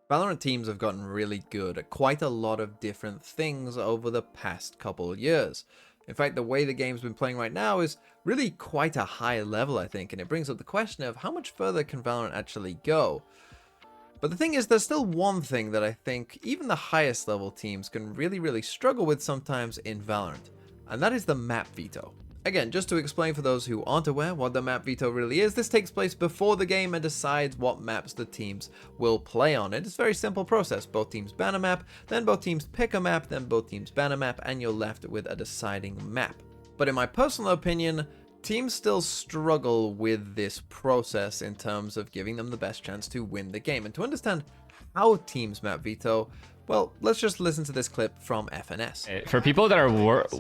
Valorant teams have gotten really good at quite a lot of different things over the past couple of years. In fact, the way the game's been playing right now is really quite a high level, I think, and it brings up the question of how much further can Valorant actually go? But the thing is, there's still one thing that I think even the highest level teams can really struggle with sometimes in Valorant, and that is the map veto. Again, just to explain for those who aren't aware what the map veto really is, this takes place before the game and decides what maps the teams will play on. It's a very simple process. Both teams ban a map, then both teams pick a map, then both teams ban a map, and you're left with a deciding map. But in my personal opinion, teams still struggle with this process in terms of giving them the best chance to win the game. And to understand how teams map veto, well, let's just listen to this clip from FNS. For people that are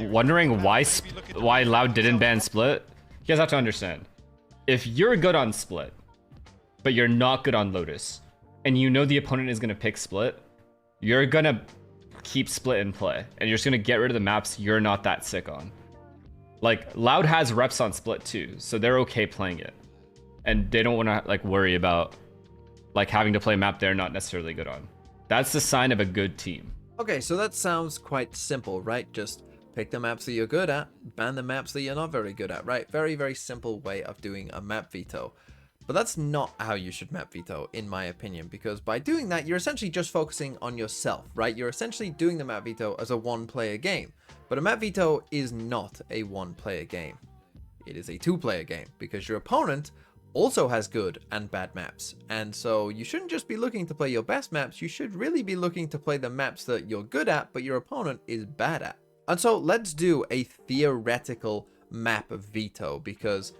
wondering why Loud didn't ban Split, you guys have to understand. If you're good on Split, but you're not good on Lotus, and you know the opponent is going to pick Split, you're going to keep Split in play, and you're just going to get rid of the maps you're not that sick on. Like, Loud has reps on Split too, so they're okay playing it. And they don't want to like worry about like having to play a map they're not necessarily good on. That's the sign of a good team. Okay, so that sounds quite simple, right? Just pick the maps that you're good at, ban the maps that you're not very good at, right? Very simple way of doing a map veto. But that's not how you should map veto, in my opinion, because by doing that, you're essentially just focusing on yourself, right? You're essentially doing the map veto as a one-player game. But a map veto is not a one-player game. It is a two-player game, because your opponent also has good and bad maps, and so you shouldn't just be looking to play your best maps, you should really be looking to play the maps that you're good at but your opponent is bad at. And so let's do a theoretical map veto, because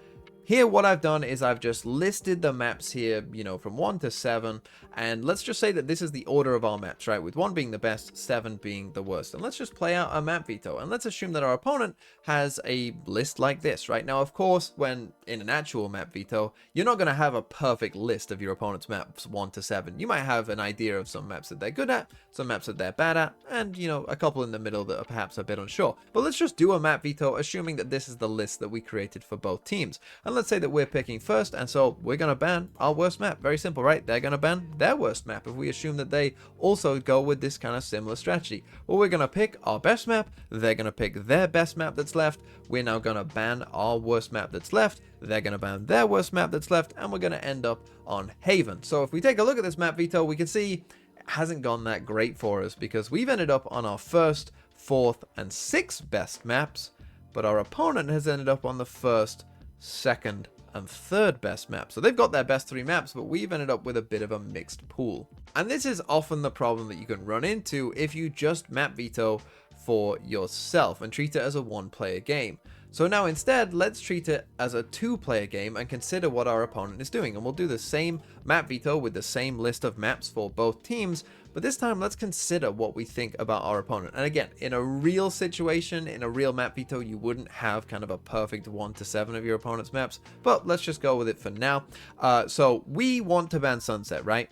here what I've done is I've just listed the maps here, you know, from 1 to 7, and let's just say that this is the order of our maps, right, with 1 being the best, 7 being the worst. And let's just play out a map veto, and let's assume that our opponent has a list like this, right? Now, of course, when in an actual map veto, you're not going to have a perfect list of your opponent's maps 1 to 7. You might have an idea of some maps that they're good at, some maps that they're bad at, and, you know, a couple in the middle that are perhaps a bit unsure. But let's just do a map veto, assuming that this is the list that we created for both teams. And let's say that we're picking first, and so we're going to ban our worst map. Very simple, right? They're going to ban their worst map if we assume that they also go with this kind of similar strategy. Well, we're going to pick our best map, they're going to pick their best map that's left, we're now going to ban our worst map that's left, they're going to ban their worst map that's left, and we're going to end up on Haven. So if we take a look at this map veto, we can see it hasn't gone that great for us, because we've ended up on our first, fourth, and sixth best maps, but our opponent has ended up on the first, second, and third best map. So they've got their best 3 maps, but we've ended up with a bit of a mixed pool. And this is often the problem that you can run into if you just map veto for yourself and treat it as a one-player game. So now instead, let's treat it as a 2-player game and consider what our opponent is doing. And we'll do the same map veto with the same list of maps for both teams, but this time let's consider what we think about our opponent. And again, in a real situation, in a real map veto, you wouldn't have kind of a perfect 1 to 7 of your opponent's maps, but let's just go with it for now. So we want to ban Sunset, right?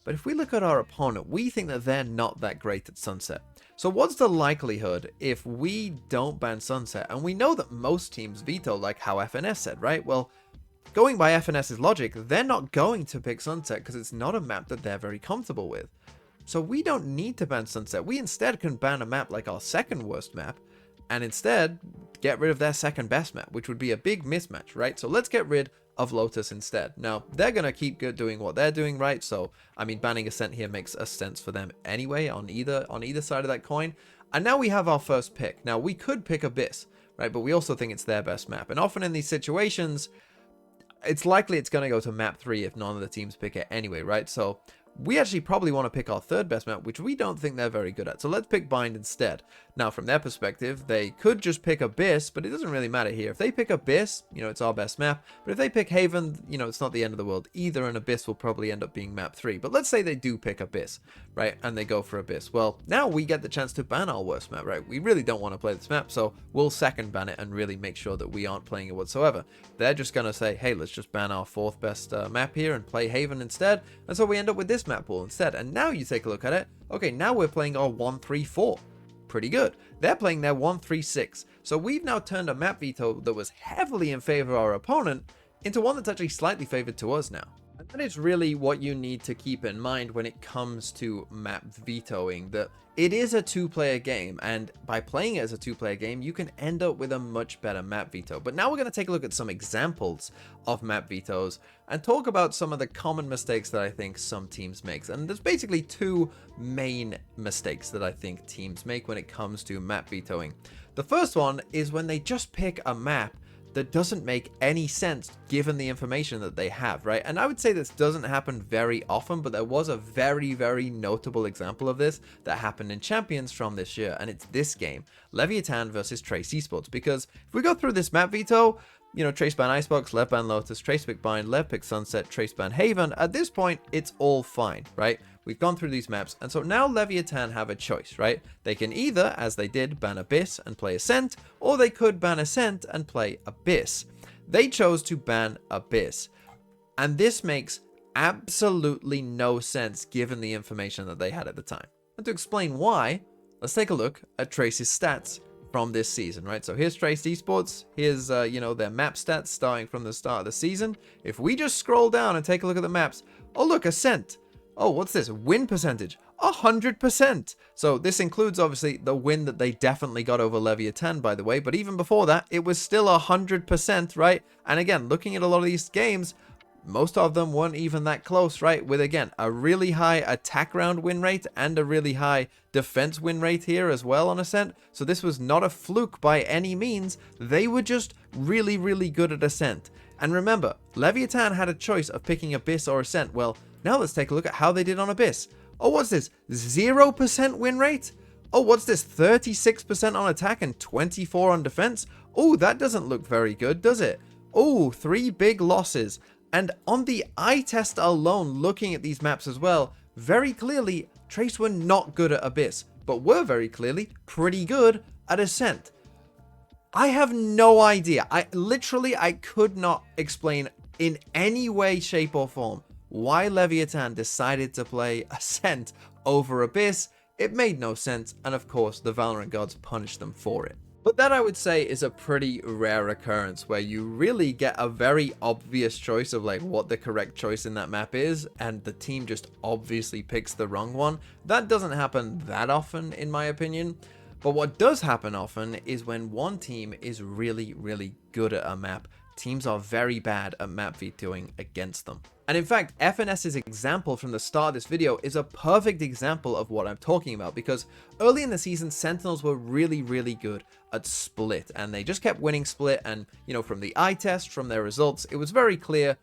But if we look at our opponent, we think that they're not that great at Sunset. So what's the likelihood if we don't ban Sunset? And we know that most teams veto, like how FNS said, right? Well, going by FNS's logic, they're not going to pick Sunset because it's not a map that they're very comfortable with. So we don't need to ban Sunset. We instead can ban a map like our second worst map and instead get rid of their second best map, which would be a big mismatch, right? So let's get rid of Lotus instead. Now, they're going to keep doing what they're doing, right? So, I mean, banning Ascent here makes a sense for them anyway on either side of that coin. And now we have our first pick. Now, we could pick Abyss, right? But we also think it's their best map. And often in these situations, it's likely it's going to go to map 3 if none of the teams pick it anyway, right? So we actually probably want to pick our third best map, which we don't think they're very good at. So let's pick Bind instead. Now, from their perspective, they could just pick Abyss, but it doesn't really matter here. If they pick Abyss, you know, it's our best map. But if they pick Haven, you know, it's not the end of the world either, and Abyss will probably end up being map 3. But let's say they do pick Abyss, right? And they go for Abyss. Well, now we get the chance to ban our worst map, right? We really don't want to play this map, so we'll second ban it and really make sure that we aren't playing it whatsoever. They're just going to say, hey, let's just ban our fourth best map here and play Haven instead. And so we end up with this map pool instead. And now you take a look at it. Okay, now we're playing our 1-3-4. Pretty good. They're playing their 1-3-6. So we've now turned a map veto that was heavily in favor of our opponent into one that's actually slightly favored to us now. That is really what you need to keep in mind when it comes to map vetoing, that it is a two-player game, and by playing it as a two-player game, you can end up with a much better map veto. But now we're going to take a look at some examples of map vetoes and talk about some of the common mistakes that I think some teams make. And there's basically two main mistakes that I think teams make when it comes to map vetoing. The first one is when they just pick a map that doesn't make any sense given the information that they have, right? And I would say this doesn't happen very often, but there was a very, very notable example of this that happened in Champions from this year, and it's this game, Leviatán versus Trace Esports. Because if we go through this map veto, you know, Trace ban Icebox, Lev ban Lotus, Trace pick Bind, Lev pick Sunset, Trace ban Haven, at this point, it's all fine, right? We've gone through these maps, and so now Leviatán have a choice, right? They can either, as they did, ban Abyss and play Ascent, or they could ban Ascent and play Abyss. They chose to ban Abyss, and this makes absolutely no sense given the information that they had at the time. And to explain why, let's take a look at Trace's stats from this season, right? So here's Trace Esports, here's, you know, their map stats starting from the start of the season. If we just scroll down and take a look at the maps, oh look, Ascent. Oh, what's this? Win percentage. 100%. So this includes, obviously, the win that they definitely got over Leviatán, by the way. But even before that, it was still 100%, right? And again, looking at a lot of these games, most of them weren't even that close, right? With, again, a really high attack round win rate and a really high defense win rate here as well on Ascent. So this was not a fluke by any means. They were just really, really good at Ascent. And remember, Leviatán had a choice of picking Abyss or Ascent. Well, now let's take a look at how they did on Abyss. Oh, what's this? 0% win rate? Oh, what's this? 36% on attack and 24 on defense? Oh, that doesn't look very good, does it? Oh, 3 big losses. And on the eye test alone, looking at these maps as well, very clearly, Trace were not good at Abyss, but were very clearly pretty good at Ascent. I have no idea. I could not explain in any way, shape, or form why Leviatán decided to play Ascent over Abyss. It made no sense, and of course, the Valorant gods punished them for it. But that, I would say, is a pretty rare occurrence where you really get a very obvious choice of like what the correct choice in that map is, and the team just obviously picks the wrong one. That doesn't happen that often, in my opinion. But what does happen often is when one team is really, really good at a map, teams are very bad at map vetoing against them. And in fact, FNS's example from the start of this video is a perfect example of what I'm talking about, because early in the season, Sentinels were really, really good at Split, and they just kept winning Split. And, you know, from the eye test, from their results, it was very clear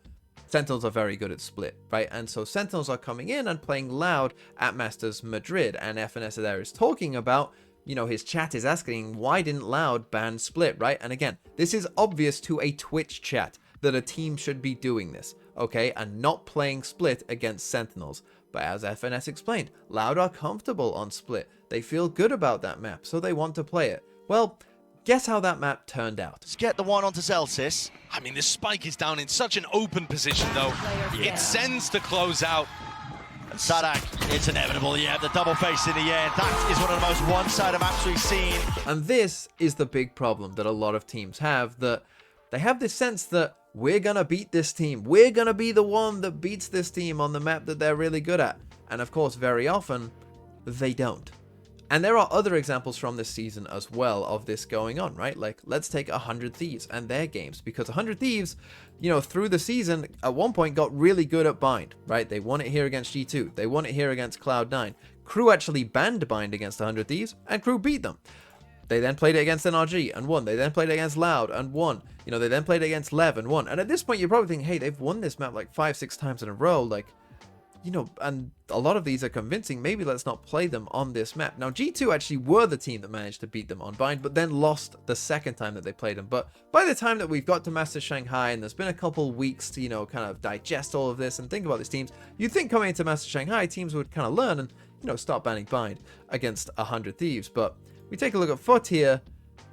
Sentinels are very good at Split, right? And so Sentinels are coming in and playing Loud at Masters Madrid, and FNS there is talking about, you know, his chat is asking, why didn't Loud ban Split, right? And again, this is obvious to a Twitch chat that a team should be doing this, okay, and not playing Split against Sentinels. But as FNS explained, Loud are comfortable on Split. They feel good about that map, so they want to play it. Well, guess how that map turned out. Let's get the one onto Zelsis. I mean, this spike is down in such an open position, though. It sends to close out. And Sadak, it's inevitable, yeah, the double face in the air. That is one of the most one-sided maps we've seen. And this is the big problem that a lot of teams have, that they have this sense that we're gonna beat this team. We're gonna be the one that beats this team on the map that they're really good at. And of course, very often, they don't. And there are other examples from this season as well of this going on, right? Like, let's take 100 Thieves and their games, because 100 Thieves, you know, through the season, at one point got really good at Bind, right? They won it here against G2. They won it here against Cloud9. Crew actually banned Bind against 100 Thieves, and Crew beat them. They then played it against NRG and won. They then played it against Loud and won. You know, they then played it against Lev and won. And at this point, you're probably thinking, hey, they've won this map like 5-6 times in a row. Like, you know, and a lot of these are convincing. Maybe let's not play them on this map. Now, G2 actually were the team that managed to beat them on Bind, but then lost the second time that they played them. But by the time that we've got to Masters Shanghai, and there's been a couple weeks to, you know, kind of digest all of this and think about these teams, you'd think coming into Masters Shanghai, teams would kind of learn and, you know, start banning Bind against 100 Thieves. But we take a look at FUT here,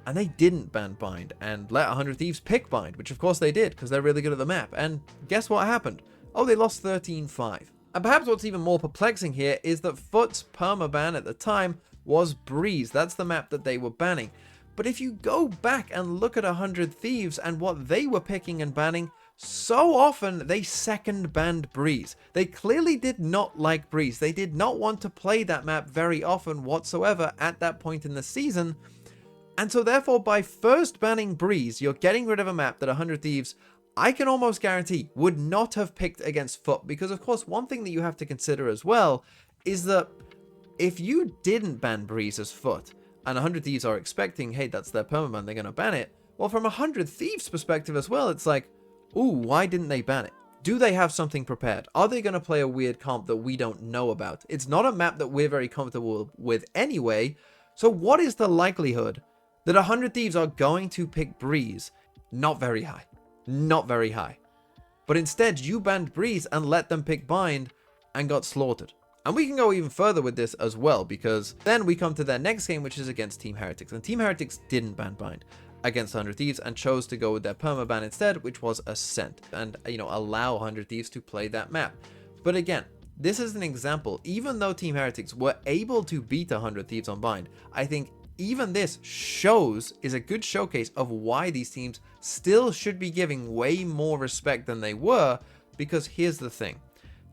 and they didn't ban Bind and let 100 Thieves pick Bind, which of course they did because they're really good at the map. And guess what happened? Oh, they lost 13-5. And perhaps what's even more perplexing here is that FUT's permaban at the time was Breeze. That's the map that they were banning. But if you go back and look at 100 Thieves and what they were picking and banning, so often they second banned Breeze. They clearly did not like Breeze. They did not want to play that map very often whatsoever at that point in the season. And so therefore, by first banning Breeze, you're getting rid of a map that 100 Thieves, I can almost guarantee, would not have picked against Foot. Because of course, one thing that you have to consider as well is that if you didn't ban Breeze as Foot, and 100 Thieves are expecting, hey, that's their permaban, they're going to ban it. Well, from 100 Thieves perspective as well, it's like, ooh, why didn't they ban it? Do they have something prepared? Are they going to play a weird comp that we don't know about? It's not a map that we're very comfortable with anyway. So what is the likelihood that 100 Thieves are going to pick Breeze? Not very high. Not very high. But instead, you banned Breeze and let them pick Bind and got slaughtered. And we can go even further with this as well, because then we come to their next game, which is against Team Heretics. And Team Heretics didn't ban Bind against 100 Thieves and chose to go with their permaban instead, which was Ascent, and allow 100 Thieves to play that map. But again, this is an example. Even though Team Heretics were able to beat 100 Thieves on Bind, I think even this is a good showcase of why these teams still should be giving way more respect than they were, because here's the thing.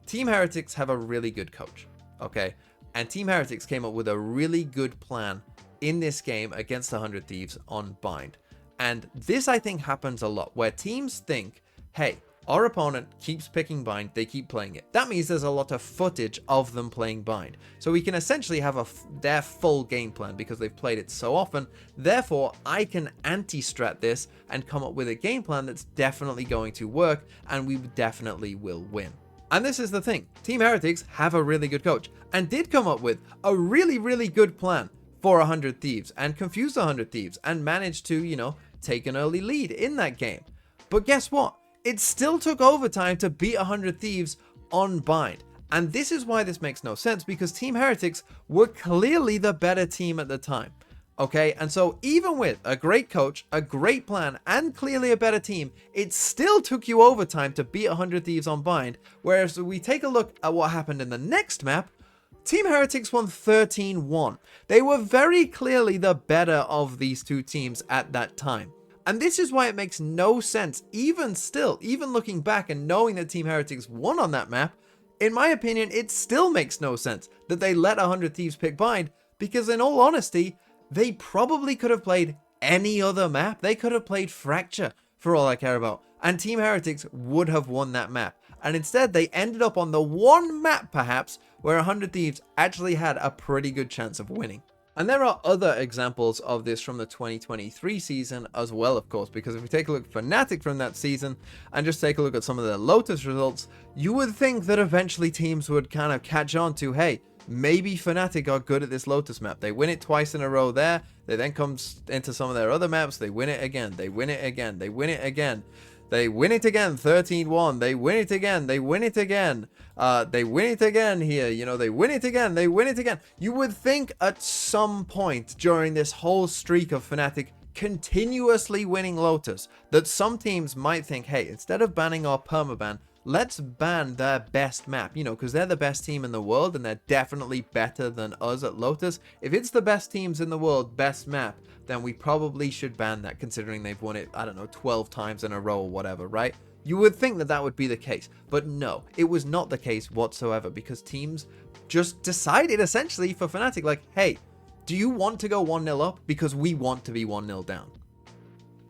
Team Heretics have a really good coach, okay? And Team Heretics came up with a really good plan in this game against 100 Thieves on Bind. And this, I think, happens a lot, where teams think, hey, our opponent keeps picking Bind, they keep playing it. That means there's a lot of footage of them playing Bind. So we can essentially have their full game plan because they've played it so often. Therefore, I can anti-strat this and come up with a game plan that's definitely going to work, and we definitely will win. And this is the thing. Team Heretics have a really good coach and did come up with a really, really good plan for 100 Thieves and confused 100 Thieves and managed to, take an early lead in that game. But guess what? It still took overtime to beat 100 Thieves on Bind. And this is why this makes no sense, because Team Heretics were clearly the better team at the time. Okay, and so even with a great coach, a great plan, and clearly a better team, it still took you overtime to beat 100 Thieves on Bind. Whereas we take a look at what happened in the next map, Team Heretics won 13-1. They were very clearly the better of these two teams at that time. And this is why it makes no sense, even looking back and knowing that Team Heretics won on that map, in my opinion, it still makes no sense that they let 100 Thieves pick Bind, because in all honesty, they probably could have played any other map. They could have played Fracture, for all I care about, and Team Heretics would have won that map. And instead, they ended up on the one map, perhaps, where 100 Thieves actually had a pretty good chance of winning. And there are other examples of this from the 2023 season as well, of course, because if we take a look at Fnatic from that season and just take a look at some of the Lotus results, you would think that eventually teams would kind of catch on to, hey, maybe Fnatic are good at this Lotus map. They win it twice in a row there. They then come into some of their other maps. They win it again. They win it again. They win it again. They win it again, 13-1. They win it again. They win it again. They win it again here. They win it again. They win it again. You would think at some point during this whole streak of Fnatic continuously winning Lotus that some teams might think, hey, instead of banning our permaban, let's ban their best map, because they're the best team in the world and they're definitely better than us at Lotus. If it's the best teams in the world, best map, then we probably should ban that, considering they've won it, I don't know, 12 times in a row or whatever, right? You would think that that would be the case, but no, it was not the case whatsoever, because teams just decided essentially for Fnatic, like, hey, do you want to go 1-0 up? Because we want to be 1-0 down.